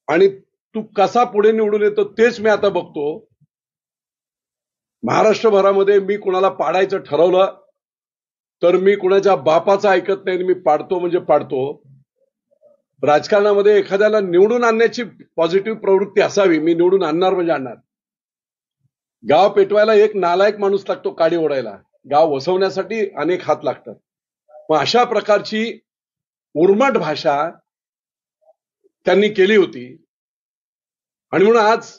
आणि तू कसा पुढे निवडून येतो तेच मी आता बघतो. महाराष्ट्रभरामध्ये मी कुणाला पाडायचं ठरवलं तर मी कुणाच्या बापाचं ऐकत नाही, मी पाडतो म्हणजे पाडतो. राजकारणामध्ये एखाद्याला निवडून आणण्याची पॉझिटिव्ह प्रवृत्ती असावी. मी निवडून आणणार म्हणजे आणणार. गाव पेटवायला एक नालायक माणूस लागतो काडी ओढायला, गाव वसवण्यासाठी अनेक हात लागतात. मग अशा प्रकारची उर्मट भाषा त्यांनी केली होती आणि म्हणून आज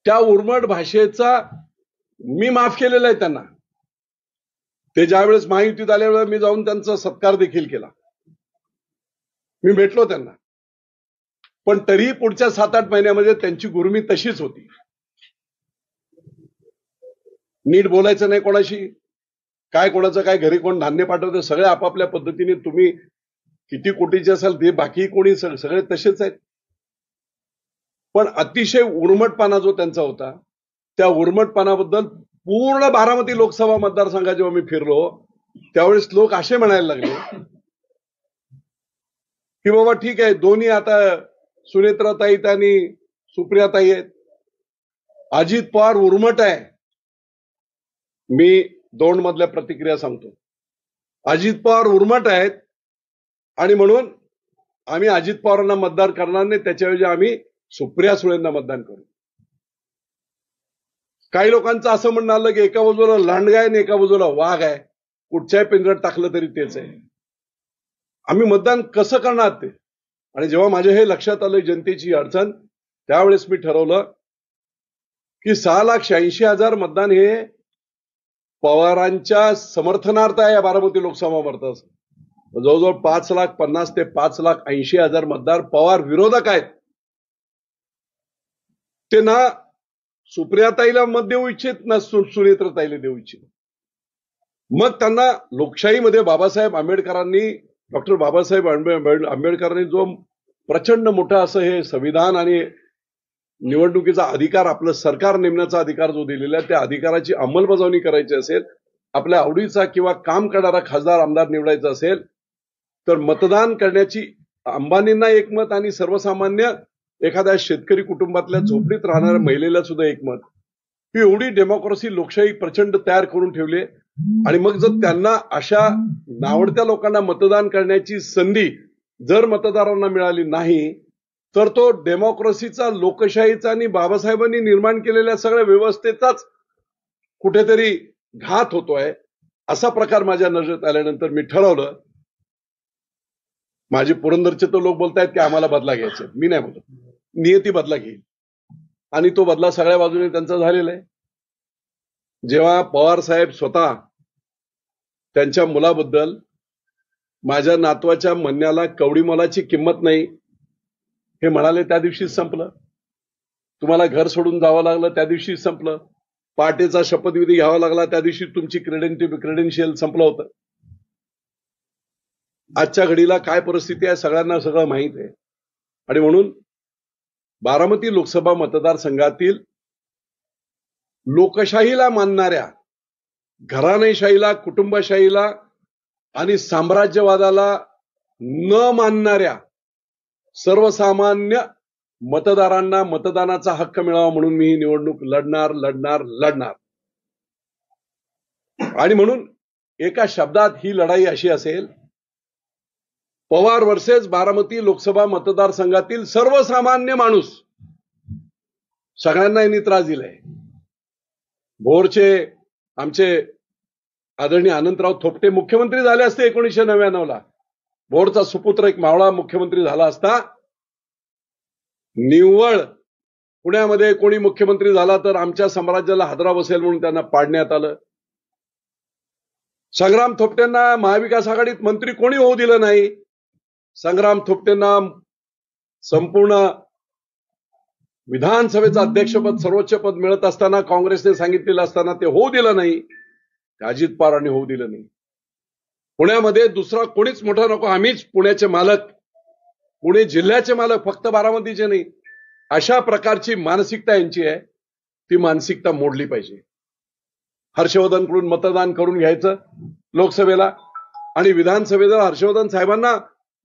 त्या उर्मट भाषेचा मी माफ केलेला आहे त्यांना. ते ज्यावेळेस महायुतीत आल्यावेळेस मी जाऊन त्यांचा सत्कार देखील केला, मी भेटलो त्यांना. पण तरीही पुढच्या 7-8 महिन्यामध्ये त्यांची गुरमी तशीच होती. नीट बोलायचं नाही कोणाशी, काय कोणाचं काय घरी कोण धान्य पाठवतं, सगळे आपापल्या पद्धतीने. तुम्ही किती कोटीचे असाल ते बाकी कोणी सगळे तसेच आहेत. पण अतिशय उर्मटपणा जो त्यांचा होता, त्या उर्मटपणाबद्दल पूर्ण बारामती लोकसभा मतदारसंघात जेव्हा मी फिरलो त्यावेळेस लोक असे म्हणायला लागले की बाबा ठीक आहे, दोन्ही आता सुनेत्राताई आणि सुप्रियाताई आहेत, अजित पवार उर्मट आहे. मी दोन मधल्या प्रतिक्रिया सांगतो. अजित पवार उर्मट आहेत आणि म्हणून आम्ही अजित पवारांना मतदान करणार नाही, त्याच्याऐवजी आम्ही सुप्रिया सुळेंना मतदान करू. काही लोकांचं असं म्हणणं आलं की एका बाजूला लांडगा आहे आणि एका बाजूला वाघ आहे, कुठच्याही पिंजऱ्यात टाकलं तरी तेच आहे. आम्ही मतदान कसं करणार ते? आणि जेव्हा माझ्या हे लक्षात आलं जनतेची अडचण, त्यावेळेस मी ठरवलं की 6,86,000 मतदान हे पवारांच्या समर्थनार्थ आहे. या बारामती लोकसभा मतदार जवळजवळ 5,50,000 ते 5,80,000 मतदार पवार विरोधक आहेत. ते ना सुप्रियाताईला मत देऊ इच्छित ना सुनेत्रताईला देऊ इच्छित. मग त्यांना लोकशाहीमध्ये बाबासाहेब आंबेडकरांनी, डॉक्टर बाबासाहेब आंबेडकरांनी जो प्रचंड मोठा असं हे संविधान आणि निवडणुकीचा अधिकार, आपलं सरकार नेमण्याचा अधिकार जो दिलेला आहे, त्या अधिकाराची अंमलबजावणी करायची असेल, आपल्या आवडीचा किंवा काम करणारा खासदार आमदार निवडायचा असेल तर मतदान करण्याची अंबानींना एक मत आणि सर्वसामान्य एखाद्या शेतकरी कुटुंबातल्या झोपडीत राहणाऱ्या महिलेला सुद्धा एक मत, ही एवढी डेमोक्रेसी लोकशाही प्रचंड तयार करून ठेवली. आणि मग जर त्यांना अशा नावडत्या लोकांना मतदान करण्याची संधी जर मतदारांना मिळाली नाही तर तो डेमोक्रेसीचा, लोकशाहीचा आणि बाबासाहेबांनी निर्माण केलेल्या सगळ्या व्यवस्थेचाच कुठेतरी घात होतोय. असा प्रकार माझ्या नजरेत आल्यानंतर मी ठरवलं. माझे पुरंदरचे तो लोक बोलतायत की आम्हाला बदला घ्यायचा, मी नाही बोलत. नियती बदला घेईल आणि तो बदला सगळ्या बाजूने त्यांचा झालेला आहे. जेव्हा पवार साहेब स्वतः त्यांच्या मुलाबद्दल माझ्या नातवाच्या म्हणण्याला कवडी मोलाची किंमत नाही हे म्हणाले, त्या दिवशीच संपलं. तुम्हाला घर सोडून जावं लागलं त्या दिवशीच संपलं. पहाटेचा शपथविधी घ्यावा लागला त्या दिवशी तुमची क्रेडेन्शियल संपलं होतं. आजच्या घडीला काय परिस्थिती आहे सगळ्यांना सगळं माहित आहे. आणि म्हणून बारामती लोकसभा मतदारसंघातील लोकशाहीला मानणाऱ्या, घराणेशाहीला, कुटुंबशाहीला आणि साम्राज्यवादाला न मानणाऱ्या सर्वसामान्य मतदारांना मतदानाचा हक्क मिळावा म्हणून मी ही निवडणूक लढणार. आणि म्हणून एका शब्दात ही लढाई अशी असेल, पवार वर्सेस बारामती लोकसभा मतदारसंघातील सर्वसामान्य माणूस. सगळ्यांना यांनी त्रास दिलाय. भोरचे आमचे आदरणीय अनंतराव थोपटे मुख्यमंत्री झाले असते 1999ला. भोरचा सुपुत्र एक मावळा मुख्यमंत्री झाला असता. निव्वळ पुण्यामध्ये कोणी मुख्यमंत्री झाला तर आमच्या साम्राज्याला हादरा बसेल म्हणून त्यांना पाडण्यात आलं. संग्राम थोपटेंना महाविकास आघाडीत मंत्री कोणी होऊ दिलं नाही. संग्राम थोपटेंना संपूर्ण विधानसभेचं अध्यक्षपद, सर्वोच्च पद मिळत असताना, काँग्रेसने सांगितलेलं असताना ते होऊ दिलं नाही. अजित पवारांनी होऊ दिलं नाही. पुण्यामध्ये दुसरा कोणीच मोठा नको, आम्हीच पुण्याचे मालक, पुणे जिल्ह्याचे मालक, फक्त बारामतीचे नाही. अशा प्रकारची मानसिकता यांची आहे. ती मानसिकता मोडली पाहिजे. हर्षवर्धनकडून मतदान करून घ्यायचं लोकसभेला आणि विधानसभेला हर्षवर्धन साहेबांना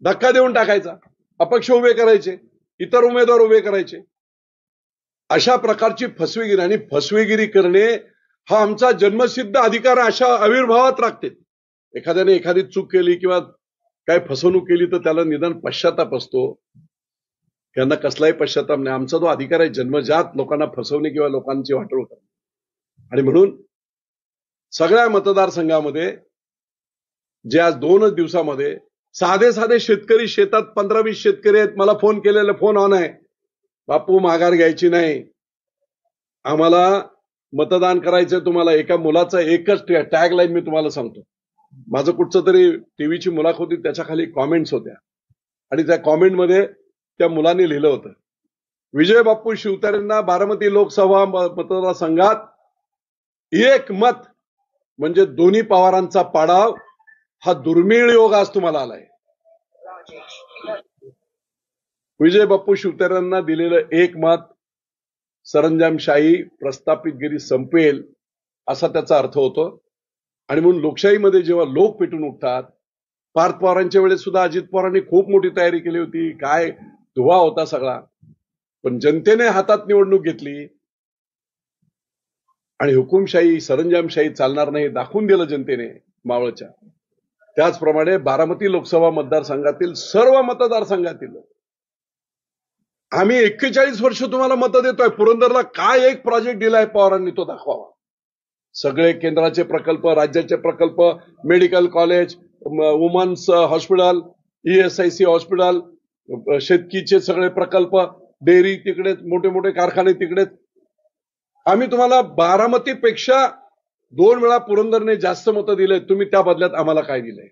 धक्का देऊन टाकायचा. अपक्ष उभे करायचे, इतर उमेदवार उभे करायचे. अशा प्रकारची फसवेगिरी आणि फसवेगिरी करणे हा आमचा जन्मसिद्ध अधिकार अशा आविर्भावात राखते. एखाद्याने एखादी चूक केली किंवा काय फसवणूक केली तर त्याला निदान पश्चाताप असतो. त्यांना कसलाही पश्चाताप नाही. आमचा तो अधिकार आहे जन्मजात लोकांना फसवणे किंवा लोकांची वाटोळ करणे. आणि म्हणून सगळ्या मतदारसंघामध्ये जे आज 2 दिवसामध्ये साधे साधे शेतकरी शेतात 15-20 शेतकरी आहेत. मला फोन केलेला फोन ऑन आहे. बापू माघार घ्यायची नाही, आम्हाला मतदान करायचंय. तुम्हाला एका मुलाचा एकच टॅग लाईन मी तुम्हाला सांगतो. माझं कुठचं तरी टीव्हीची मुलाखत होती, त्याच्या खाली कॉमेंट्स होत्या आणि त्या कॉमेंटमध्ये त्या मुलाने लिहिलं होतं, विजय बापू शिवतारेंना बारामती लोकसभा मतदारसंघात 1 मत म्हणजे दोन्ही पवारांचा पाडाव हा दुर्मिळ योग आज तुम्हाला आलाय. विजय बापू शिवतारेंना दिलेलं 1 मत सरंजामशाही प्रस्थापितगिरी संपेल असा त्याचा अर्थ होतो. आणि म्हणून लोकशाहीमध्ये जेव्हा लोक पेटून उठतात, पार्थ पवारांच्या वेळेस सुद्धा अजित पवारांनी खूप मोठी तयारी केली होती, काय धुवा होता सगळा, पण जनतेने हातात निवडणूक घेतली आणि हुकुमशाही सरंजामशाही चालणार नाही दाखवून दिलं जनतेने मावळच्या. त्याचप्रमाणे बारामती लोकसभा मतदारसंघातील सर्व मतदारसंघातील आम्ही 41 वर्ष तुम्हाला मतं देतोय. पुरंदरला काय एक प्रोजेक्ट दिलाय पवारांनी तो दाखवावा. सगळे केंद्राचे प्रकल्प, राज्याचे प्रकल्प, medical college, women's hospital, ESIC hospital, शेतकीचे सगळे प्रकल्प, डेअरी तिकडेच, मोठे मोठे कारखाने तिकडेच. आम्ही तुम्हाला बारामतीपेक्षा 2 वेळा पुरंदरने जास्त मतं दिले. तुम्ही त्या बदल्यात आम्हाला काय दिलंय?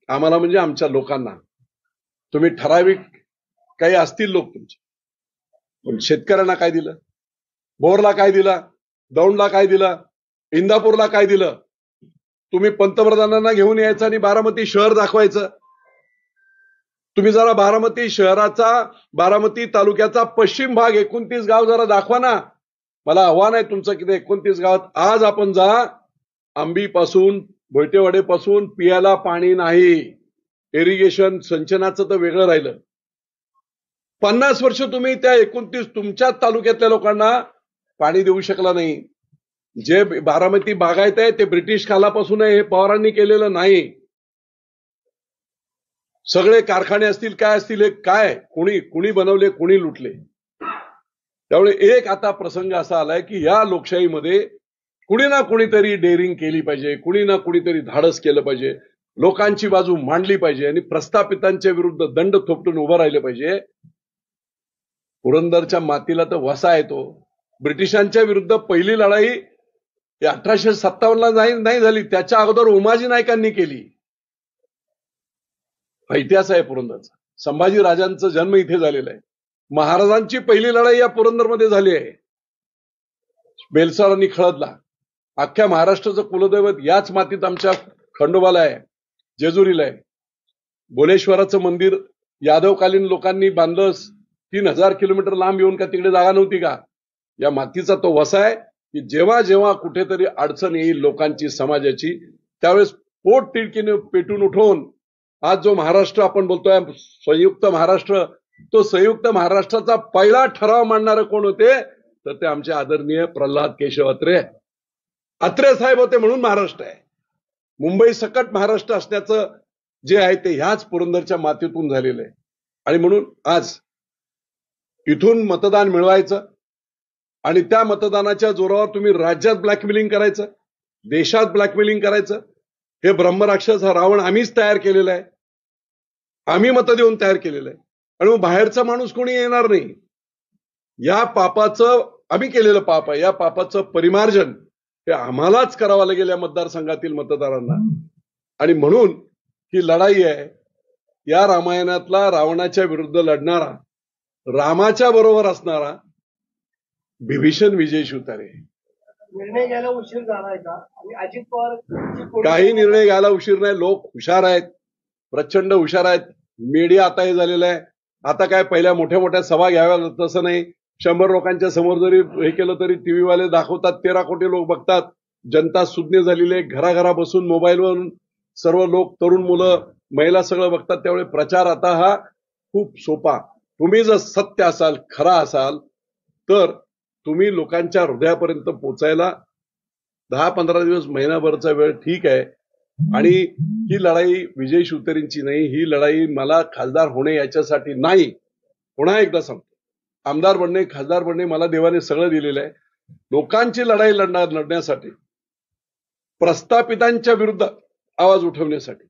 आम्हाला म्हणजे आमच्या लोकांना. तुम्ही ठराविक काही असतील लोक तुमचे, पण शेतकऱ्यांना काय दिलं? बोरला काय दिला? दौंडला काय दिलं? इंदापूरला काय दिलं? तुम्ही पंतप्रधानांना घेऊन यायचं आणि बारामती शहर दाखवायचं. तुम्ही जरा बारामती शहराचा, बारामती तालुक्याचा पश्चिम भाग 29 गाव जरा दाखवा ना. मला आव्हान आहे तुमचं की 29 गावात आज आपण जा. आंबीपासून भोयटेवाडेपासून पियाला पाणी नाही. इरिगेशन सिंचनाचं तर वेगळं राहिलं. 50 वर्ष तुम्ही त्या 29 तुमच्या तालुक्यातल्या लोकांना पाणी देऊ शकला नाही. जे बारामती बागायत आहे ते ब्रिटिश कालापासून आहे, हे पवारांनी केलेलं नाही. सगळे कारखाने असतील काय असतील, हे काय कुणी बनवले, कुणी लुटले. त्यामुळे एक आता प्रसंग असा आलाय की या लोकशाहीमध्ये कुणी ना कुणीतरी डेअरिंग केली पाहिजे, कुणी ना कुणीतरी धाडस केलं पाहिजे, लोकांची बाजू मांडली पाहिजे आणि प्रस्थापितांच्या विरुद्ध दंड थोपटून उभं राहिलं पाहिजे. पुरंदरच्या मातीला तर वसा येतो. ब्रिटिशांच्या विरुद्ध पहिली लढाई 1857ला नाही झाली, त्याच्या अगोदर उमाजी नायकांनी केली. हा इतिहास आहे पुरंदरचा. संभाजी राजांचा जन्म इथे झालेला आहे. महाराजांची पहिली लढाई या पुरंदरमध्ये झाली आहे. बेलसारांनी खळदला. अख्ख्या महाराष्ट्राचं कुलदैवत याच मातीत आमच्या खंडोबाला आहे, जेजुरीला आहे. भुवनेश्वराचं मंदिर यादवकालीन लोकांनी बांधलं. 3000 किलोमीटर लांब येऊन का तिकडे जागा नव्हती का? या मातीचा तो वसा आहे की जेव्हा जेव्हा कुठेतरी अडचण येईल लोकांची, समाजाची, त्यावेळेस पोट तिडकीने पेटून उठवून आज जो महाराष्ट्र आपण बोलतोय संयुक्त महाराष्ट्र, तो संयुक्त महाराष्ट्राचा पहिला ठराव मांडणारे कोण होते? तर ते आमचे आदरणीय प्रल्हाद केशव अत्रे साहेब होते. म्हणून महाराष्ट्र आहे. मुंबई सकट महाराष्ट्र असण्याचं जे आहे ते ह्याच पुरंदरच्या मातीतून झालेलं आहे. आणि म्हणून आज इथून मतदान मिळवायचं आणि त्या मतदानाच्या जोरावर तुम्ही राज्यात ब्लॅकमेलिंग करायचं, देशात ब्लॅकमेलिंग करायचं. हे ब्रह्मराक्षस हा रावण आम्हीच तयार केलेला आहे. आम्ही मतं देऊन तयार केलेलं आहे. आणि मग बाहेरचा माणूस कोणी येणार नाही. या पापाचं आम्ही केलेलं पाप आहे. या पापाचं परिमार्जन हे आम्हालाच करावं लागेल या मतदारसंघातील मतदारांना. आणि म्हणून ही लढाई आहे. या रामायणातला रावणाच्या विरुद्ध लढणारा, रामाच्या बरोबर असणारा बिभीषण विजय शिवतारे. निर्णय घ्यायला उशीर झालाय का? आणि अजित पवार काही निर्णय घ्यायला उशीर नाही. लोक हुशार आहेत, प्रचंड हुशार आहेत. मीडिया आता हे झालेलं आहे. आता काय पहिल्या मोठ्या मोठ्या सभा घ्याव्या तसं नाही. 100 लोकांच्या समोर जरी हे केलं तरी टीव्हीवाले दाखवतात, 13 कोटी लोक बघतात. जनता सुज्ञ झालेली आहे. घराघरा बसून मोबाईलवरून सर्व लोक, तरुण मुलं, महिला सगळं बघतात. त्यामुळे प्रचार आता हा खूप सोपा. तुम्ही जर सत्य असाल, खरा असाल, तर तुम्ही लोकांच्या हृदयापर्यंत पोचायला 10-15 दिवस, महिनाभरचा वेळ ठीक आहे. आणि ही लढाई विजय शिवतरेंची नाही, ही लढाई मला खासदार होणे याच्यासाठी नाही. पुन्हा एकदा सांगतो, आमदार बनणे, खासदार बनणे मला देवाने सगळं दिलेलं आहे. लोकांची लढाई लढण्यासाठी, प्रस्थापितांच्या विरुद्ध आवाज उठवण्यासाठी,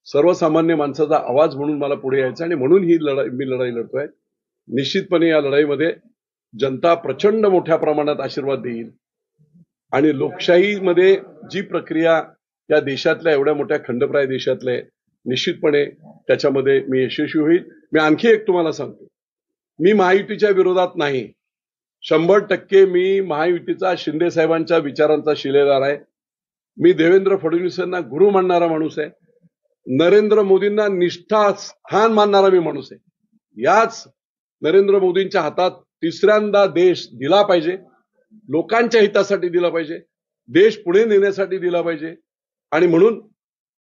सर्वसामान्य माणसाचा आवाज म्हणून मला पुढे यायचं आणि म्हणून ही मी लढाई लढतोय. निश्चितपणे या लढाईमध्ये जनता प्रचंड मोठ्या प्रमाणात आशीर्वाद देईल आणि लोकशाहीमध्ये जी प्रक्रिया या देशातल्या, एवढ्या मोठ्या खंडप्राय देशातल्या, निश्चितपणे त्याच्यामध्ये मी यशस्वी होईल. मी आणखी एक तुम्हाला सांगतो, मी महायुतीच्या विरोधात नाही. 100% मी महायुतीचा, शिंदे साहेबांच्या विचारांचा शिलेदार आहे. मी देवेंद्र फडणवीसांना गुरु मानणारा माणूस आहे. नरेंद्र मोदींना निष्ठास्थान मानणारा मी माणूस आहे. याच नरेंद्र मोदींच्या हातात तिसऱ्यांदा देश दिला पाहिजे, लोकांच्या हितासाठी दिला पाहिजे, देश पुढे नेण्यासाठी दिला पाहिजे. आणि म्हणून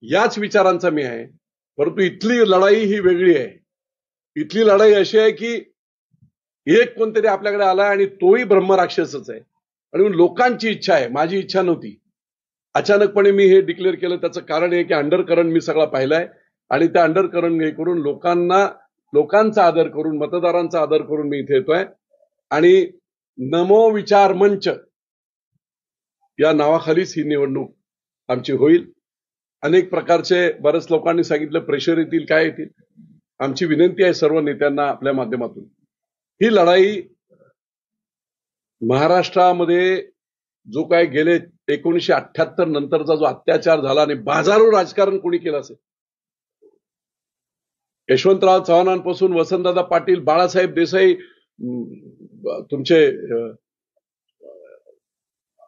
याच विचारांचा मी आहे. परंतु इथली लढाई ही वेगळी आहे. इथली लढाई अशी आहे की एक कोणतरी आपल्याकडे आला आणि तोही ब्रह्मराक्षसच आहे. आणि लोकांची इच्छा आहे, माझी इच्छा नव्हती. अचानकपणे मी हे डिक्लेअर केलं. त्याचं कारण आहे की अंडरकरंट मी सगळा पाहिलाय आणि त्या अंडरकरंट हे करून लोकांचा आदर करून, मतदारांचा आदर करून मी इथे येतोय. आणि नमो विचार मंच या नावाखालीच ही निवडणूक आमची होईल. अनेक प्रकारचे, बरेच लोकांनी सांगितलं प्रेशर येतील, काय येतील. आमची विनंती आहे सर्व नेत्यांना आपल्या माध्यमातून, ही लढाई महाराष्ट्रामध्ये जो काय गेले 1978 नंतरचा जो अत्याचार झाला आणि बाजारू राजकारण कोणी केलं असेल, यशवंतराव चव्हाणांपासून वसंतदादा पाटील, बाळासाहेब देसाई, तुमचे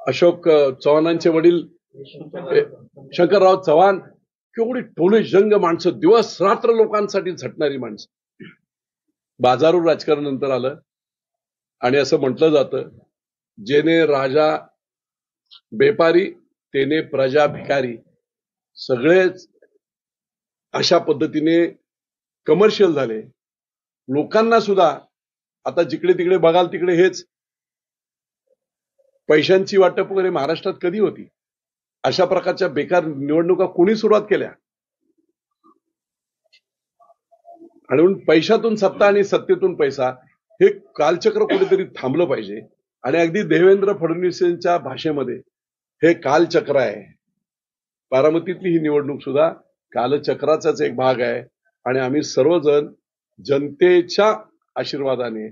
अशोक चव्हाणांचे वडील शंकरराव चव्हाण, केवढी टोले जंग माणसं, दिवस रात्र लोकांसाठी झटणारी माणसं. बाजारू राजकारण नंतर आलं आणि असं म्हटलं जातं, जेने राजा बेपारी तेने प्रजा भिकारी. सगळेच अशा पद्धतीने कमर्शियल झाले. लोकांना सुद्धा आता जिकडे तिकडे बघाल तिकडे हेच पैशांची वाटप वगैरे महाराष्ट्रात कधी होती? अशा प्रकारच्या बेकार निवडणुका कोणी सुरुवात केल्या? आणि म्हणून पैशातून सत्ता आणि सत्तेतून पैसा, हे कालचक्र कुठेतरी थांबलं पाहिजे. आणि अगदी देवेंद्र फडणवीसांच्या भाषेमध्ये हे कालचक्र आहे. बारामतीतली ही निवडणूक सुद्धा कालचक्राचाच एक भाग आहे. आणि आम्ही सर्वजण जनतेच्या आशीर्वादाने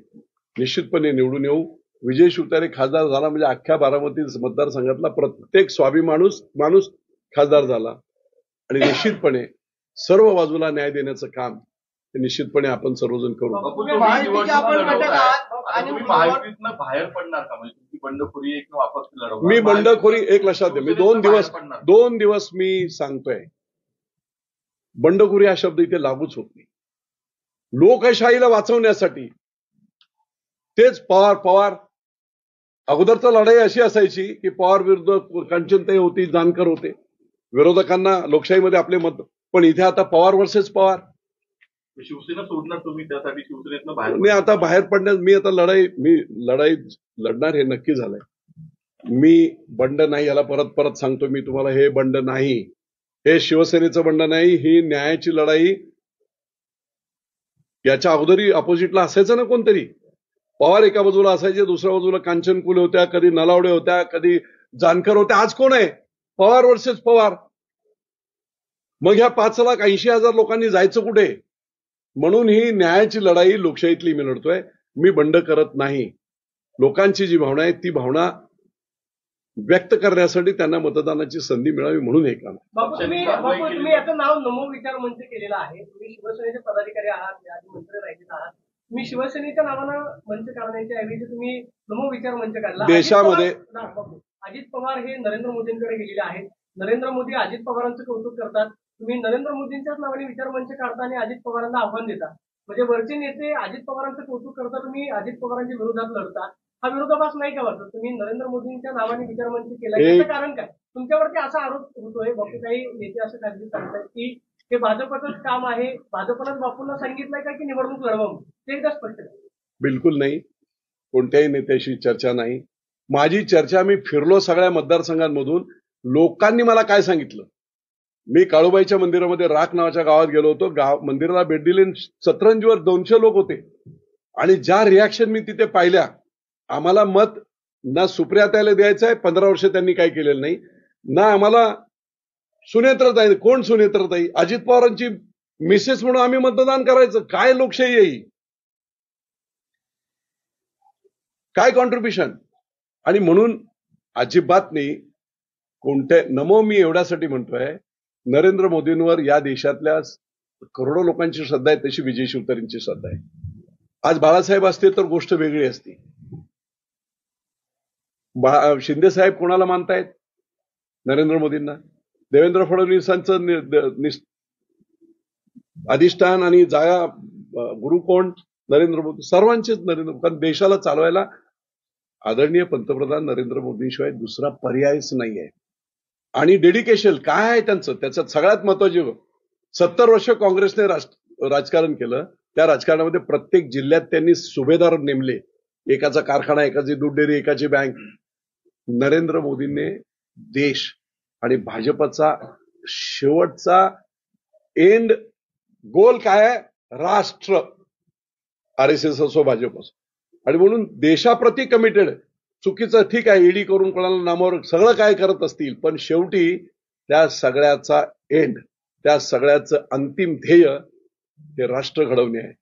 निश्चितपणे निवडून येऊ. विजय शिवतारे खासदार झाला म्हणजे अख्ख्या बारामती मतदारसंघातला प्रत्येक स्वाभिमानी माणूस खासदार झाला. आणि निश्चितपणे सर्व बाजूला न्याय देण्याचं काम निश्चितपणे आपण सर्वजण करू. बाहेर पडणार का? म्हणजे तुमची बंडखोरी एक वापस लढवणार? मी बंडखोरी एक लक्षात द्या, मी 2 दिवस मी सांगतोय, बंडखोरी हा शब्द इथे लागूच होत नाही. लोकशाहीला वाचवण्यासाठी तेच पवार अगोदर तर लढाई अशी असायची की पवार विरुद्ध कांचनताई होती, जानकर होते, विरोधकांना लोकशाहीमध्ये आपले मत. पण इथे आता पवार वर्सेस पवार. शिवसेना सोडणार तुम्ही, त्यासाठी शिवसेनेतनं बाहेर? मी आता बाहेर पडण्यास, मी आता लढाई लढणार हे नक्की झालंय. मी बंड नाही, याला परत सांगतो मी तुम्हाला, हे बंड नाही, हे शिवसेनेचं बंड नाही, ही न्यायाची लढाई. याच्या अगोदरी अपोजिटला असायचं ना कोणतरी. पवार एका बाजूला असायचे, दुसऱ्या बाजूला कांचनकुले होत्या, कधी नलावडे होत्या, कधी जानकर होत्या. आज कोण आहे? पवार वर्सेस पवार. मग ह्या 5,80,000 लोकांनी जायचं कुठे? म्हणून ही न्यायाची लढाई लोकशाहीतली मी लढतोय. मी बंड करत नाही. लोकांची जी भावना आहे ती भावना व्यक्त करण्यासाठी त्यांना मतदानाची संधी मिळावी म्हणून हे काम. तुम्ही याचं नाव नमो विचार मंच केलेलं आहे. तुम्ही शिवसेनेचे पदाधिकारी आहात, आधी मंत्री राहिले आहात. तुम्ही शिवसेनेच्या नावानं मंच काढण्याच्या ऐवजी तुम्ही नमो विचार मंच काढला. देशामध्ये अजित पवार हे नरेंद्र मोदींकडे गेलेले आहेत. नरेंद्र मोदी अजित पवारांचं कौतुक करतात. तुम्ही नरेंद्र मोदींच्याच नावाने विचार मंच काढता आणि अजित पवारांना आव्हान देता. म्हणजे वरचे नेते अजित पवारांचं कौतुक करता, तुम्ही अजित पवारांच्या विरोधात लढता. हा विरोधाभास नाही का वाटत? तुम्ही नरेंद्र मोदींच्या नावाने विचार मंच केला, याचं कारण काय? तुमच्यावरती असा आरोप होतोय, बाकी काही नेते असं खासगी सांगतात की हे भाजपचंच काम आहे, भाजपनंच बापूंना सांगितलंय का की निवडणूक लढवा म्हणून? ते एकदा स्पष्ट करा. बिलकुल नाही. कोणत्याही नेत्याशी चर्चा नाही. माझी चर्चा, मी फिरलो सगळ्या मतदारसंघांमधून, लोकांनी मला काय सांगितलं. मी काळूबाईच्या मंदिरामध्ये राख नावाच्या गावात गेलो होतो. मंदिराला भेट दिली, सतरंजीवर 200 लोक होते. आणि ज्या रिॲक्शन मी तिथे पाहिल्या, आम्हाला मत ना सुप्रियाताईला द्यायचं आहे, 15 वर्ष त्यांनी काय केलेलं नाही, ना आम्हाला सुनेत्रताई. कोण सुनेत्रताई? अजित पवारांची मिसेस म्हणून आम्ही मतदान करायचं? काय लोकशाही आहे ही? काय कॉन्ट्रीब्युशन? आणि म्हणून अजिबात नाही. कोणत्या नमो, मी एवढ्यासाठी म्हणतोय, नरेंद्र मोदींवर या देशातल्या करोडो लोकांची श्रद्धा आहे, तशी विजय शिवतारेंची श्रद्धा आहे. आज बाळासाहेब असते तर गोष्ट वेगळी असती. शिंदे साहेब कोणाला मानतायत? नरेंद्र मोदींना. देवेंद्र फडणवीसांचं अधिष्ठान आणि जागा गुरु कोण? नरेंद्र मोदी. सर्वांचेच नरेंद्र. कारण देशाला चालवायला आदरणीय पंतप्रधान नरेंद्र मोदींशिवाय दुसरा पर्यायच नाही आहे. आणि डेडिकेशन काय आहे त्यांचं? त्याच्यात सगळ्यात महत्वाची, 70 वर्ष काँग्रेसने राजकारण केलं. त्या राजकारणामध्ये प्रत्येक जिल्ह्यात त्यांनी सुभेदार नेमले. एकाचा कारखाना, एकाची दूध डेअरी, एकाची बँक. नरेंद्र मोदींनी देश आणि भाजपचा शेवटचा एंड गोल काय आहे? राष्ट्र. RSS असो, भाजप असो. आणि म्हणून देशाप्रती कमिटेड. चुकीचं ठीक आहे, ईडी करून कोणाला नामावर सगळं काय करत असतील, पण शेवटी त्या सगळ्याचा एंड, त्या सगळ्याचं अंतिम ध्येय हे राष्ट्र घडवणे आहे.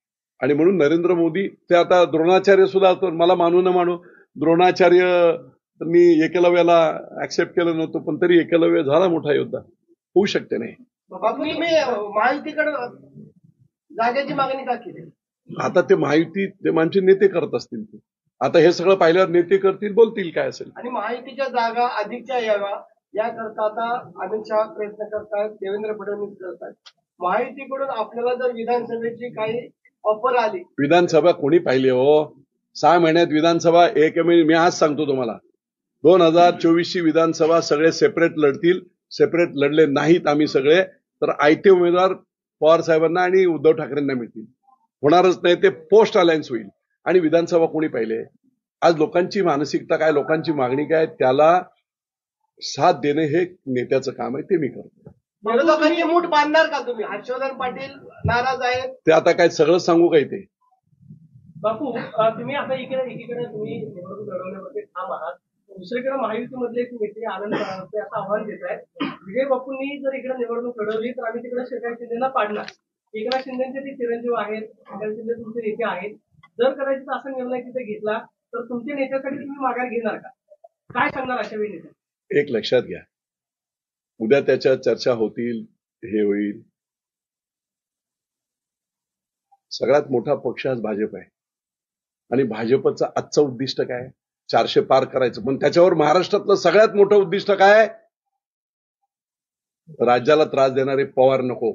आणि म्हणून नरेंद्र मोदी, ते आता द्रोणाचार्य सुद्धा, मला मानू न मानू, द्रोणाचार्य मी एकलव्याला ऍक्सेप्ट केलं नव्हतं, पण तरी एकलव्य झाला मोठा योद्धा. होऊ शकते नाही. तुम्ही महायुतीकडे जागेची मागणी का केली? आता ते महायुती, ते आमचे नेते करत असतील. ते आता हे सगळं पाहिल्यावर नेते करतील, बोलतील काय असेल. आणि महायुतीच्या जागा अधिकच्या याव्या याकरता आता अमित शहा प्रयत्न करतात, देवेंद्र फडणवीस करतात. महायुतीकडून आपल्याला जर विधानसभेची काही ऑफर आली, विधानसभा कोणी पाहिली हो? 6 महिन्यात विधानसभा एक महिने. मी आज सांगतो तुम्हाला, 2024ची विधानसभा सगळे सेपरेट लढतील. सेपरेट लढले नाहीत आम्ही सगळे, तर आयते उमेदवार पवार साहेबांना आणि उद्धव ठाकरेंना मिळतील. होणारच नाही, ते पोस्ट अलायन्स होईल. आणि विधानसभा कोणी पाहिले? आज लोकांची मानसिकता काय, लोकांची मागणी काय, त्याला साथ देणे हे नेत्याचं काम आहे. ते मी करतो. विरोधकांची मूठ बांधणार का तुम्ही? हर्षवर्धन पाटील नाराज आहेत. ते आता काय सगळं सांगू काय ते? बापू, तुम्ही आता एकीकडे तुम्ही निवडणूक लढवण्यामध्ये ठाम आहात, दुसरीकडे महायुतीमधले एक नेते आनंद परांजपे असं आव्हान देत आहेत, विजय बापूंनी जर इकडे निवडणूक लढवली तर आम्ही तिकडे एकनाथ शिंदेना पाडणार. एकनाथ शिंदेचे ते चिरंजीव आहेत, एकनाथ शिंदे तुमचे नेते आहेत. जर कदाचित असा निर्णय तिथे घेतला तर तुमच्या नेत्यासाठी तुम्ही माघार घेणार का? काय सांगणार अशा वेळी नेत्या? एक लक्षात घ्या, उद्या त्याच्या चर्चा होतील, हे होईल. सगळ्यात मोठा पक्ष आज भाजप आहे. आणि भाजपचं आजचं उद्दिष्ट काय? 400 पार करायचं. पण त्याच्यावर महाराष्ट्रातलं सगळ्यात मोठं उद्दिष्ट काय? राज्याला त्रास देणारे पवार नको.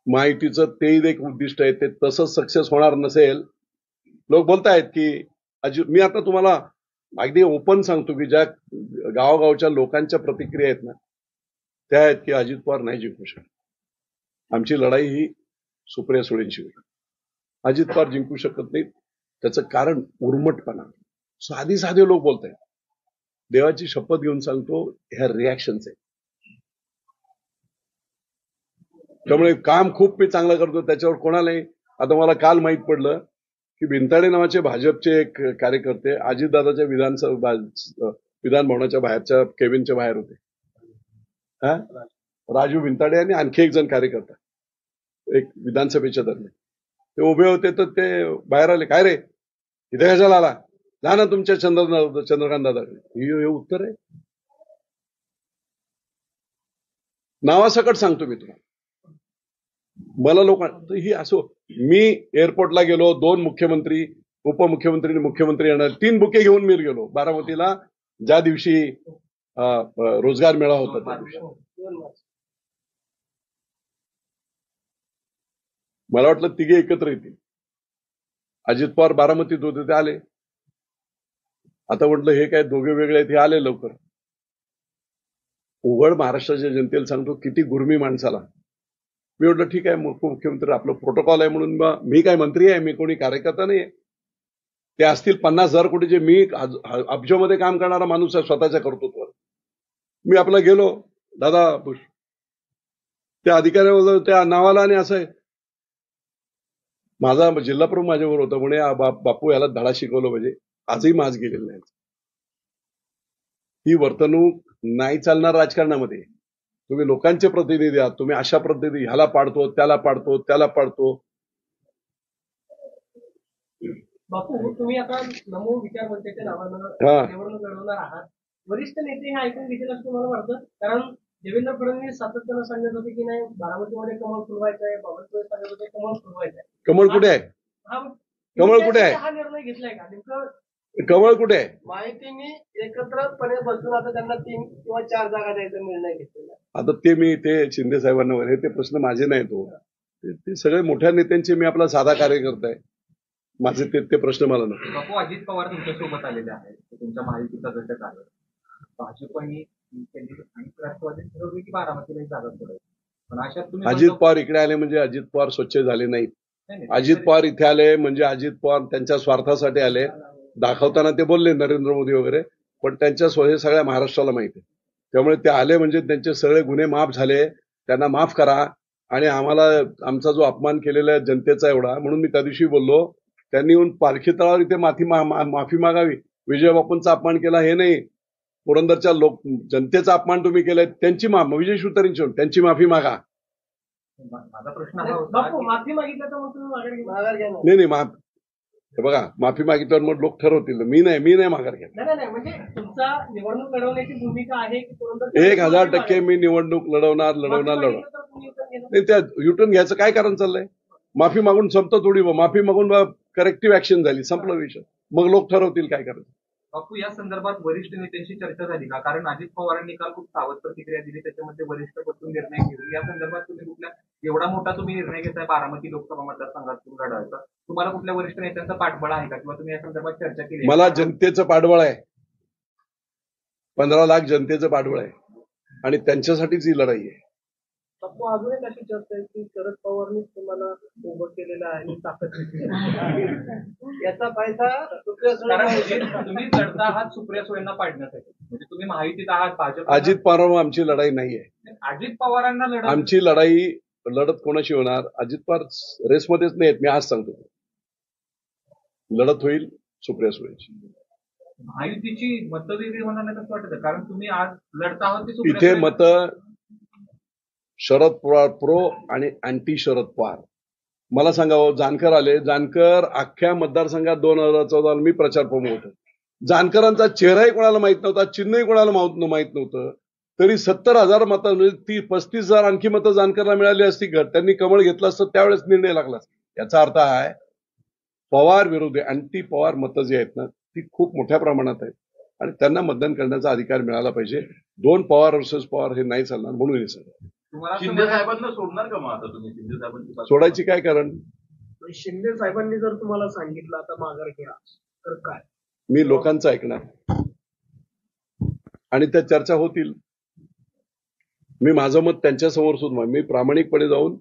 महायुतीचं तेही एक उद्दिष्ट आहे. ते तसंच सक्सेस होणार नसेल. लोक बोलतायत की मी आता तुम्हाला अगदी ओपन सांगतो की ज्या गावोगावच्या लोकांच्या प्रतिक्रिया आहेत ना, त्या आहेत की अजित पवार नाही जिंकू शकत. आमची लढाई ही सुप्रिया सुळेंशी होईल. अजित पवार जिंकू शकत नाहीत. त्याचं कारण उर्मटपणा. साधे लोक बोलतायत. देवाची शपथ घेऊन सांगतो, ह्या रिॲक्शन्स आहेत. त्यामुळे काम खूप मी चांगलं करतो, त्याच्यावर कोणालाही. आता मला काल माहित पडलं की भिंताडे नावाचे भाजपचे एक कार्यकर्ते अजितदादाच्या विधान भवनाच्या बाहेरच्या केबिनच्या बाहेर होते. राजू भिंताडे आणि आणखी एक जण कार्यकर्ता, एक विधानसभेच्या दरम्यान ते उभे होते. तर ते बाहेर आले, काय रे इथे कशाला आला? जा ना तुमच्या चंद्रकांत दादाकडे. हे उत्तर आहे? नावासकट सांगतो मी तुम्हाला. मला लोकांना ही असो, मी एअरपोर्टला गेलो, 2 मुख्यमंत्री, उपमुख्यमंत्री आणि मुख्यमंत्री येणार, 3 बुके घेऊन मी गेलो बारामतीला, ज्या दिवशी रोजगार मेळावा होता त्या दिवशी. मला वाटलं तिघे एकत्र येतील. अजित पवार बारामतीत होते, ते आले. आता म्हटलं हे काय दोघे वेगळे आहेत, हे आले लवकर. उघड महाराष्ट्राच्या जनतेला सांगतो किती गुरमी माणसाला. मी म्हटलं ठीक आहे, मुख्यमंत्री आपलं प्रोटोकॉल आहे म्हणून मी काय मंत्री आहे, मी कोणी कार्यकर्ता नाही आहे. ते असतील 50,000 कोटीचे, मी अब्जमध्ये काम करणारा माणूस आहे स्वतःच्या कर्तृत्वावर. मी आपला गेलो, दादा त्या अधिकाऱ्यावर त्या नावाला आणि असं आहे. माझा जिल्हा प्रमुख माझ्यावर होता, म्हणे बापू याला धडा शिकवलं पाहिजे. आजही माज गेलेलं नाही. ही वर्तणूक नाही चालणार राजकारणामध्ये. तुम्ही लोकांचे प्रतिनिधी आहात, तुम्ही अशा प्रतिनिधी ह्याला पाडतो, त्याला पाडतो, त्याला पाडतो. बापू, तुम्ही आता नमो विचार मंचाच्या नावानं निवडणूक लढवणार आहात. वरिष्ठ नेते हे ऐकून घेतील असं मला वाटतं, कारण देवेंद्र फडणवीस सातत्यानं सांगत होते की नाही बारामतीमध्ये कमळ फुलवायचं आहे, बावनकुळे सांगत होते कमळ फुलवायचं आहे. कमळ कुठे आहे? कमळ कुठे आहे? हा निर्णय घेतलाय का नेमकं? कमळ कुठे आहे? माहितीने एकत्रपणे बसून आता त्यांना 3 किंवा 4 जागा द्यायचा निर्णय घेतलेला. आता ते शिंदे साहेबांना वगैरे ते प्रश्न माझे नाही. ते सगळे मोठ्या नेत्यांचे मी आपला साधा कार्यकर्ता आहे. माझे ते प्रश्न मला नको. बापू, अजित पवार तुमच्यासोबत आलेले आहेत, तुमच्या महायुतीचा घटक आहे. भाजपही त्यांनी आणि राष्ट्रवादी ठरवली की बारामतीला जागा सोडायची. पण अशात तुम्ही अजित पवार इकडे आले म्हणजे अजित पवार स्वच्छ झाले नाहीत. अजित पवार इथे आले म्हणजे अजित पवार त्यांच्या स्वार्थासाठी आले. दाखवताना ते बोलले नरेंद्र मोदी वगैरे, पण त्यांच्या हे सगळ्या महाराष्ट्राला माहिती आहे. त्यामुळे ते आले म्हणजे त्यांचे सगळे गुन्हे माफ झाले. त्यांना माफ करा. आणि आम्हाला आमचा जो अपमान केलेला आहे जनतेचा एवढा, म्हणून मी त्या दिवशी बोललो त्यांनी येऊन पालखी तळावर इथे माफी मागावी. विजयबापूंचा अपमान केला हे नाही, पुरंदरच्या जनतेचा अपमान तुम्ही केलाय त्यांची विजय शिवतारेंची त्यांची माफी मागा. माझा प्रश्न हा होता, माफी मागितलं तर मग तुम्ही माघार घ्या. नाही हे बघा, माफी मागितल्यावर मग लोक ठरवतील. मी नाही माघार घ्या. नाही म्हणजे तुमचा निवडणूक लढवण्याची भूमिका आहे की पुरंदर 1000% मी निवडणूक लढवणार. नाही, त्या युटर्न घ्यायचं काय कारण चाललंय? माफी मागून संपतं थोडी. माफी मागून करेक्टिव्ह ऍक्शन झाली, संपला विषय. मग लोक ठरवतील काय करायचं. बापू, या संदर्भात वरिष्ठ नेत्यांशी चर्चा झाली का? कारण अजित पवारांनी काल खूप सावध प्रतिक्रिया दिली, त्याच्यामध्ये वरिष्ठ बसून निर्णय घेतले. या संदर्भात तुम्ही कुठल्या एवढा मोठा तुम्ही निर्णय घेताय बारामती लोकसभा मतदारसंघातून लढायचा, तुम्हाला कुठल्या वरिष्ठ नेत्यांचा पाठबळ आहे का, किंवा तुम्ही या संदर्भात चर्चा केली? मला जनतेचं पाठबळ आहे. 15 लाख जनतेचं पाठबळ आहे आणि त्यांच्यासाठीच ही लढाई आहे. अजून एक अशी चर्चा आहे की शरद पवारनीच तुम्हाला सोबत केलेला आहे, ताकद याचा फायदा तुम्ही लढता आहात सुप्रिया सुळेंना पाडण्यासाठी, म्हणजे तुम्ही माहितीत आहात भाजप. अजित पवार आमची लढाई नाहीये. अजित पवारांना आमची लढत कोणाशी होणार? अजित पवार रेसमध्येच नाहीत. मी आज सांगतो, लढत होईल सुप्रिया सुळेंची. महायुतीची मतं वेगळी होणार नाही असं वाटतं, कारण तुम्ही आज लढता आहात इथे मतं शरद पवार प्रो आणि अँटी शरद पवार. मला सांगावं, जानकर आले. जानकर अख्ख्या मतदारसंघात 2014 मी प्रचार प्रमुख होतो. जानकरांचा चेहराही कोणाला माहित नव्हता, चिन्हही कोणाला माहित नव्हतं. तरी 70,000 मतं, म्हणजे 35,000 आणखी मतं जानकरला मिळाली असती. त्यांनी कमळ घेतलं असतं त्यावेळेस निर्णय लागला. याचा अर्थ आहे पवार विरोधी अँटी पवार मतं जी आहेत ना, ती खूप मोठ्या प्रमाणात आहेत आणि त्यांना मतदान करण्याचा अधिकार मिळाला पाहिजे. 2 पवार वर्सेस पवार हे नाही चालणार. म्हणून हे सगळं शिंदे साहेबांना सोडणार का? मग आता तुम्ही शिंदे साहेबांची सोडायची काय कारण? शिंदे साहेबांनी जर तुम्हाला सांगितलं आता माघार घ्या तर काय? मी लोकांचं ऐकणार आणि त्या चर्चा होतील. मी माझं मत त्यांच्यासमोर सुद्धा मी प्रामाणिकपणे जाऊन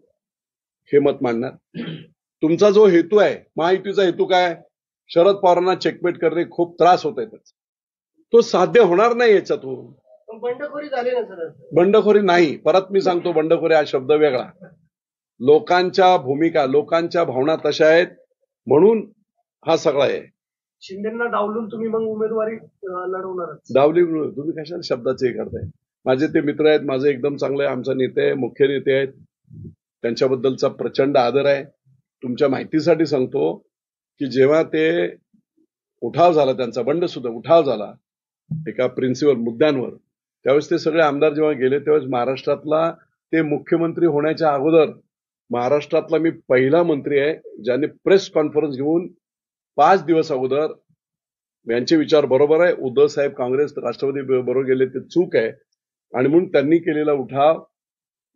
हे मत मांडणार. तुमचा जो हेतू आहे, महायुतीचा हेतू काय? शरद पवारांना चेकमेट करणे, खूप त्रास होत आहे. तो साध्य होणार नाही याच्यातून. बंडखोरी झाली ना सर? बंडखोरी नाही. परत मी सांगतो, बंडखोरी हा शब्द वेगळा. लोकांच्या भूमिका, लोकांच्या भावना तशा आहेत म्हणून हा सगळा आहे. शिंदेना डावलून तुम्ही मग उमेदवारी लढवणार? डावली तुम्ही कशाला शब्दाचे हे करताय? माझे ते मित्र आहेत, माझे एकदम चांगले आहे. आमचा नेते आहे, मुख्य नेते आहेत, त्यांच्याबद्दलचा प्रचंड आदर आहे. तुमच्या माहितीसाठी सांगतो की जेव्हा ते उठाव झाला, त्यांचा बंड सुद्धा उठाव झाला एका प्रिन्सिपल मुद्द्यांवर, त्यावेळेस ते सगळे आमदार जेव्हा गेले त्यावेळेस महाराष्ट्रातला ते मुख्यमंत्री होण्याच्या अगोदर महाराष्ट्रातला मी पहिला मंत्री आहे ज्याने प्रेस कॉन्फरन्स घेऊन 5 दिवस अगोदर यांचे विचार बरोबर आहे, उद्धव साहेब काँग्रेस राष्ट्रवादी बरोबर गेले ते चूक आहे आणि म्हणून त्यांनी केलेला उठाव,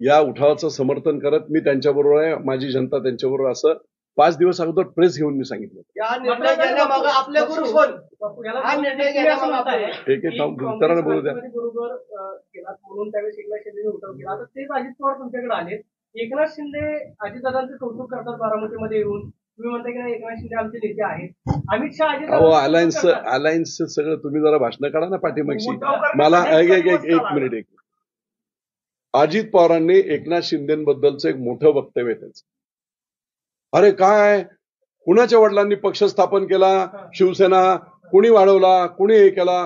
या उठावाचं समर्थन करत मी त्यांच्याबरोबर आहे, माझी जनता त्यांच्याबरोबर असं 5 दिवस अगोदर प्रेस घेऊन मी सांगितलं. या निर्णय घेण्यामागे आपले गुरु कोण? हा निर्णय घेण्यामागे आपले एक उत्तरानं बोलू द्या. बरोबर केला म्हणून त्यावेळेस एकनाथ शिंदे उठाव केला. आता तेच अजित पवार तुमच्याकडे आले. एकनाथ शिंदे अजितदादांचं कौतुक करतात बारामतीमध्ये येऊन. तुम्ही म्हणता की नाही एकनाथ शिंदे आमचे नेते आहेत. अमित शहा अहो अलायन्स सगळं तुम्ही जरा भाषणं काढा ना पाठीमागची. मला एक मिनिट. अजित पवारांनी एकनाथ शिंदेबद्दलचं एक मोठं वक्तव्य त्याचं. अरे काय कुणाच्या वडिलांनी पक्ष स्थापन केला, शिवसेना कुणी वाढवला, कुणी हे केला,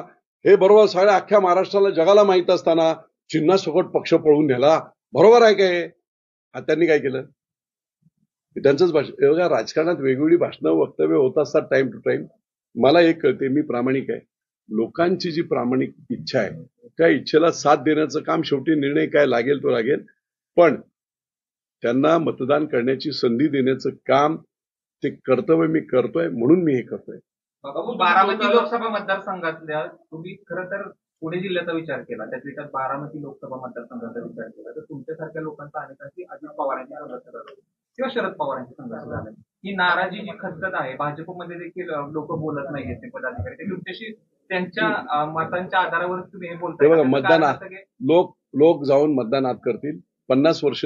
हे बरोबर सगळ्या अख्ख्या महाराष्ट्राला जगाला माहित असताना चिन्हासकट पक्ष पळून नेला. बरोबर आहे काय? त्यांनी काय केलं? त्यांचंच भाषण. बघा राजकारणात वेगवेगळी भाषणं वक्तव्य होत असतात टाइम टू टाइम. मला एक कळते, मी प्रामाणिक आहे. लोकांची जी प्रामाणिक इच्छा आहे त्या इच्छेला साथ देण्याचं काम, शेवटी निर्णय काय लागेल तो लागेल, पण त्यांना मतदान करण्याची संधी देण्याचं काम ते कर्तव्य मी करतोय, म्हणून मी हे करतोय. बारामती लोकसभा मतदारसंघातल्या तुम्ही खरं तर पुणे जिल्ह्याचा विचार केला, त्यात बारामती लोकसभा मतदारसंघाचा विचार केला तर तुमच्यासारख्या लोकांचा अनेकांची अजित पवारांची संघर्ष झाला किंवा शरद पवारांची संघर्ष झाला. ही नाराजी जी खतखत आहे, भाजपमध्ये देखील लोक बोलत नाहीयेत ते पदाधिकारी, ते तुमच्याशी त्यांच्या मतांच्या आधारावर तुम्ही हे बोलताय. बघा मतदानात लोक जाऊन मतदानात करतील. 50 वर्ष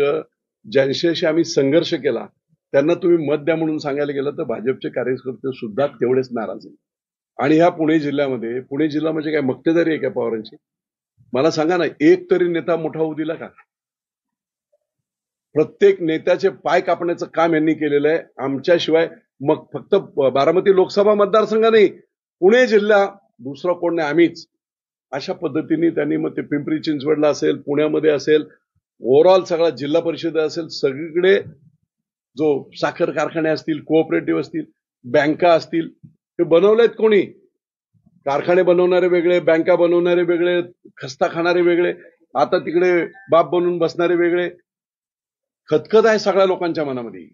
ज्यांच्याशी आम्ही संघर्ष केला त्यांना तुम्ही मत द्या म्हणून सांगायला गेलं तर भाजपचे कार्यकर्ते सुद्धा तेवढेच नाराज आहेत. आणि ह्या पुणे जिल्ह्यामध्ये, पुणे जिल्हा म्हणजे काय मक्तेदारी आहे का पवारांची? मला सांगा ना, एक तरी नेता मोठा होऊ दिला का? प्रत्येक नेत्याचे पाय कापण्याचं काम यांनी केलेलं आहे. आमच्याशिवाय मग फक्त बारामती लोकसभा मतदारसंघ नाही, पुणे जिल्हा दुसरा कोण नाही, आम्हीच. अशा पद्धतीने त्यांनी मग ते पिंपरी चिंचवडला असेल, पुण्यामध्ये असेल, ओव्हरऑल सगळा जिल्हा परिषद असेल, सगळीकडे जो साखर कारखाने असतील, कोऑपरेटिव्ह असतील, बँका असतील, हे बनवलेत कोणी? कारखाने बनवणारे वेगळे, बँका बनवणारे वेगळे, खस्ता खाणारे वेगळे, आता तिकडे बाप बनून बसणारे वेगळे. खतखत आहे सगळ्या लोकांच्या मनामध्ये.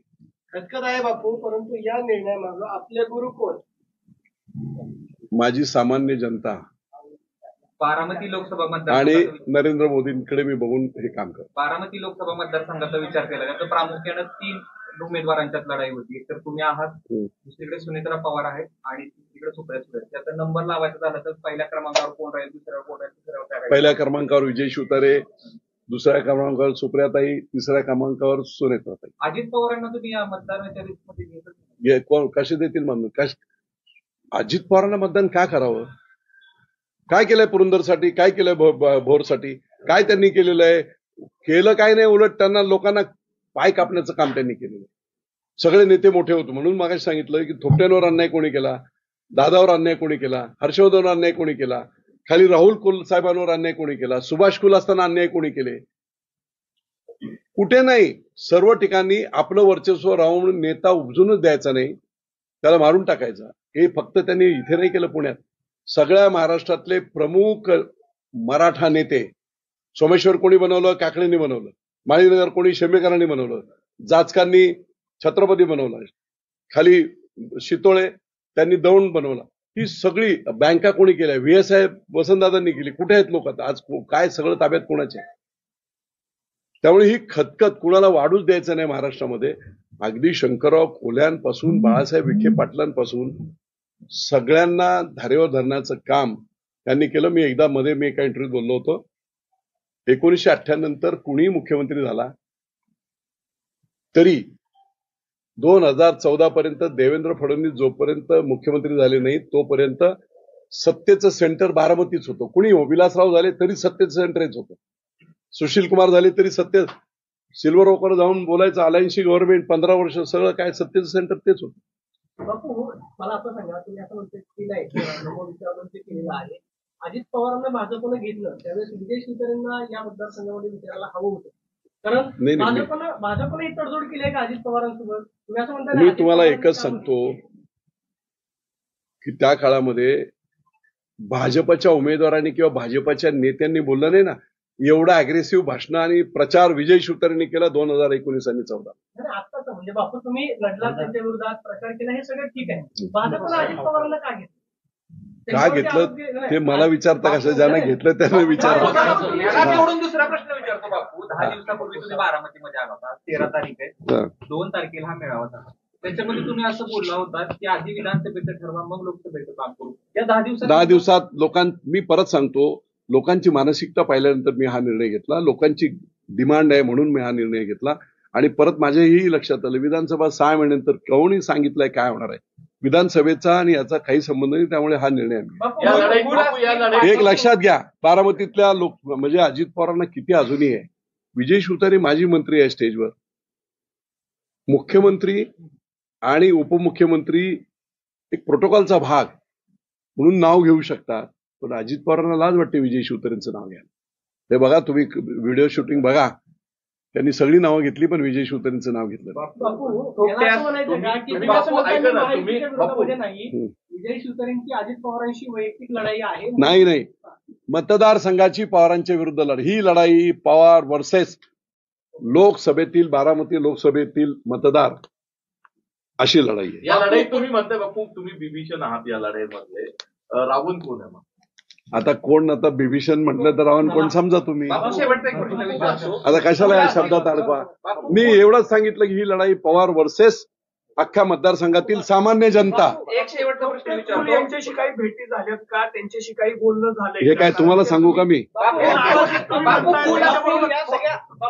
खतखत आहे बापू, परंतु या निर्णयामागे आपले गुरु कोण? माझी सामान्य जनता बारामती लोकसभा आणि मतदारसंघाचा नरेंद्र मोदींकडे मी बघून हे काम करतो. बारामती लोकसभा मतदारसंघाचा विचार केला तर प्रामुख्यानं 3 उमेदवारांच्यात लढाई होती. तर तुम्ही आहात, दुसरीकडे सुनेत्रा पवार आहेत आणि तिकडे सुप्रिया सुळे. त्याचा नंबर लावायचा झाला तर पहिल्या क्रमांकावर कोण राहील, दुसऱ्यावर कोण राहील, तिसऱ्यावर काय राहील? पहिल्या क्रमांकावर विजय शिवतारे, दुसऱ्या क्रमांकावर सुप्रियाताई, तिसऱ्या क्रमांकावर सुनेत्राताई. अजित पवारांना तुम्ही या मतदानाच्या लिस्टमध्ये घेतलं? कोण कसे देतील म्हणून? अजित पवारांना मतदान का करावं? काय केलंय पुरंदरसाठी, काय केलंय भोरसाठी, काय त्यांनी केलेलं आहे? केलं काय नाही, उलट त्यांना लोकांना पाय कापण्याचं काम त्यांनी केलेलं आहे. सगळे नेते मोठे होते म्हणून मागाशी सांगितलं की थोपट्यांवर अन्याय कोणी केला, दादावर अन्याय कोणी केला, हर्षवर्धनवर अन्याय कोणी केला, खाली राहुल कुल साहेबांवर अन्याय कोणी केला, सुभाष कुल असताना अन्याय कोणी केले? कुठे नाही. सर्व ठिकाणी आपलं वर्चस्व राहून नेता उपजूनच द्यायचा नाही, त्याला मारून टाकायचा. हे फक्त त्यांनी इथे नाही केलं, पुण्यात सगळ्या महाराष्ट्रातले प्रमुख मराठा नेते, सोमेश्वर कोणी बनवलं, काकडेंनी बनवलं, माळीनगर कोणी शेंबेकरांनी बनवलं, जाचकांनी छत्रपती बनवला, खाली शितोळे त्यांनी दौंड बनवला. ही सगळी बँका कोणी केल्या? VSI वसंतदादांनी केली. कुठे आहेत लोक आता? आज काय सगळं ताब्यात कोणाचे? त्यामुळे ही खतखत कुणाला वाढूच द्यायचं नाही महाराष्ट्रामध्ये. अगदी शंकरराव खोल्यांपासून बाळासाहेब विखे पाटलांपासून सगळ्यांना धारेवर धरण्याचं काम त्यांनी केलं. मी एकदा मध्ये एका इंटरव्ह्यूत बोललो होतो, 1998 नंतर कुणीही मुख्यमंत्री झाला तरी 2014 पर्यंत देवेंद्र फडणवीस जोपर्यंत मुख्यमंत्री झाले नाही तोपर्यंत सत्तेचं सेंटर बारामतीच होतं. कुणी विलासराव झाले तरी सत्तेचं सेंटरच होतं, सुशील कुमार झाले तरी सत्ते, सिल्वर ओकवर जाऊन बोलायचं अलायन्सची गव्हर्नमेंट 15 वर्ष, सगळं काय सत्तेचं सेंटर तेच होतं. बापू मला असं सांगा, तुम्ही असं म्हणते की नाही विचारांचे केलेलं आहे, अजित पवारांना भाजपनं घेतलं त्यावेळेस विजय शिवतारेंना या मतदारसंघामध्ये विचारायला हवं होतं, कारण भाजपनं ही तडजोड केली आहे का अजित पवारांसोबत? तुम्ही असं म्हणता? मी तुम्हाला एकच सांगतो की त्या काळामध्ये भाजपच्या उमेदवारांनी किंवा भाजपच्या नेत्यांनी बोललं नाही ना, एवढा अग्रेसिव्ह भाषण आणि प्रचार विजय शिवतारेंनी केला 2019 आणि 14. आताच म्हणजे बापू तुम्ही लढला, त्यांच्या विरोधात प्रचार केला, हे सगळं ठीक आहे. भाजपनं अजित पवारांना का घेतलं? का घेतलं ते मला विचारता कसं? ज्यांना घेतलं त्यांना विचारा. जोडून दुसरा प्रश्न विचारतो बापू. 10 दिवसापूर्वी तुम्ही बारामतीमध्ये आला होता, 13 तारीख आहे, 2 तारखेला हा मेळावा झाला. त्याच्यामध्ये तुम्ही असं बोलला होता की आधी विधानसभेचं ठरवा मग लोकसभेचं काम करू. या 10 दिवसात मी परत सांगतो, लोकांची मानसिकता पाहिल्यानंतर मी हा निर्णय घेतला. लोकांची डिमांड आहे म्हणून मी हा निर्णय घेतला. आणि परत माझ्याही लक्षात आलं, विधानसभा 6 महिन्यानंतर कोणी सांगितलंय काय होणार आहे. विधानसभेचा आणि याचा काही संबंध नाही, त्यामुळे हा निर्णय आम्ही एक लक्षात घ्या. बारामतीतल्या म्हणजे अजित पवारांना किती अजूनही आहे. विजय शिवतारे माजी मंत्री आहे स्टेजवर, मुख्यमंत्री आणि उपमुख्यमंत्री एक प्रोटोकॉलचा भाग म्हणून नाव घेऊ शकतात, पण अजित पवारांना लाज वाटते विजय शिवतारेंचं नाव घ्या. ते बघा, तुम्ही व्हिडिओ शूटिंग बघा, त्यांनी सगळी नावं घेतली पण विजय शिवतारेंचं नाव घेतलं. विजय शिवतारेंची अजित पवारांशी वैयक्तिक लढाई आहे? नाही, मतदारसंघाची पवारांच्या विरुद्ध लढाई. ही लढाई पवार वर्सेस लोकसभेतील, बारामती लोकसभेतील मतदार अशी लढाई आहे. या लढाईत तुम्ही म्हणताय बापू तुम्ही बिभीषण आहात या लढाईमध्ये, रावण कोण आहे मग? आता कोण, आता बिभीषण म्हटलं तर रावण कोण समजा तुम्ही. शेवटचा एक प्रश्न विचारतो. आता कशाला या शब्दात अडकवा. मी एवढंच सांगितलं की ही लढाई पवार वर्सेस अख्ख्या मतदारसंघातील सामान्य जनता. एक शेवटचा प्रश्न विचारतो. यांच्याशी काही भेटी झाल्यात का? त्यांच्याशी काही बोलणं झालंय? हे काय तुम्हाला सांगू का मी?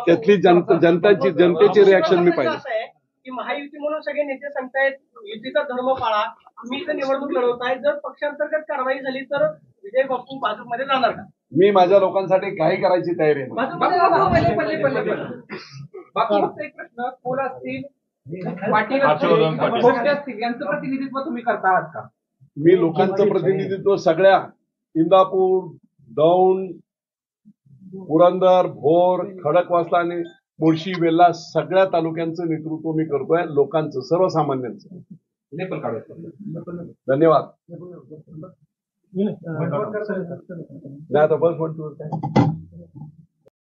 त्यातली जनतेची रिॲक्शन मी पाहिजे. की महायुती म्हणून सगळे नेते सांगतायत युतीचा धर्म पाळा, तुम्ही इथं निवडणूक लढवताय, जर पक्षांतर्गत कारवाई झाली तर विजय बापू भाजपमध्ये जाणार का? मी माझ्या लोकांसाठी काही करायची तयारी आहे. बापू फक्त एक प्रश्न, कोण असतील पाटील असतील यांचं प्रतिनिधित्व तुम्ही करता आहात का? मी लोकांचं प्रतिनिधित्व सगळ्या इंदापूर, दौंड, पुरंदर, भोर, खडकवासला आणि मुळशी, वेल्हा सगळ्या तालुक्यांचं नेतृत्व मी करतोय, लोकांचं, सर्वसामान्यांचं. धन्यवाद. नाही आता बस म्हणतो काय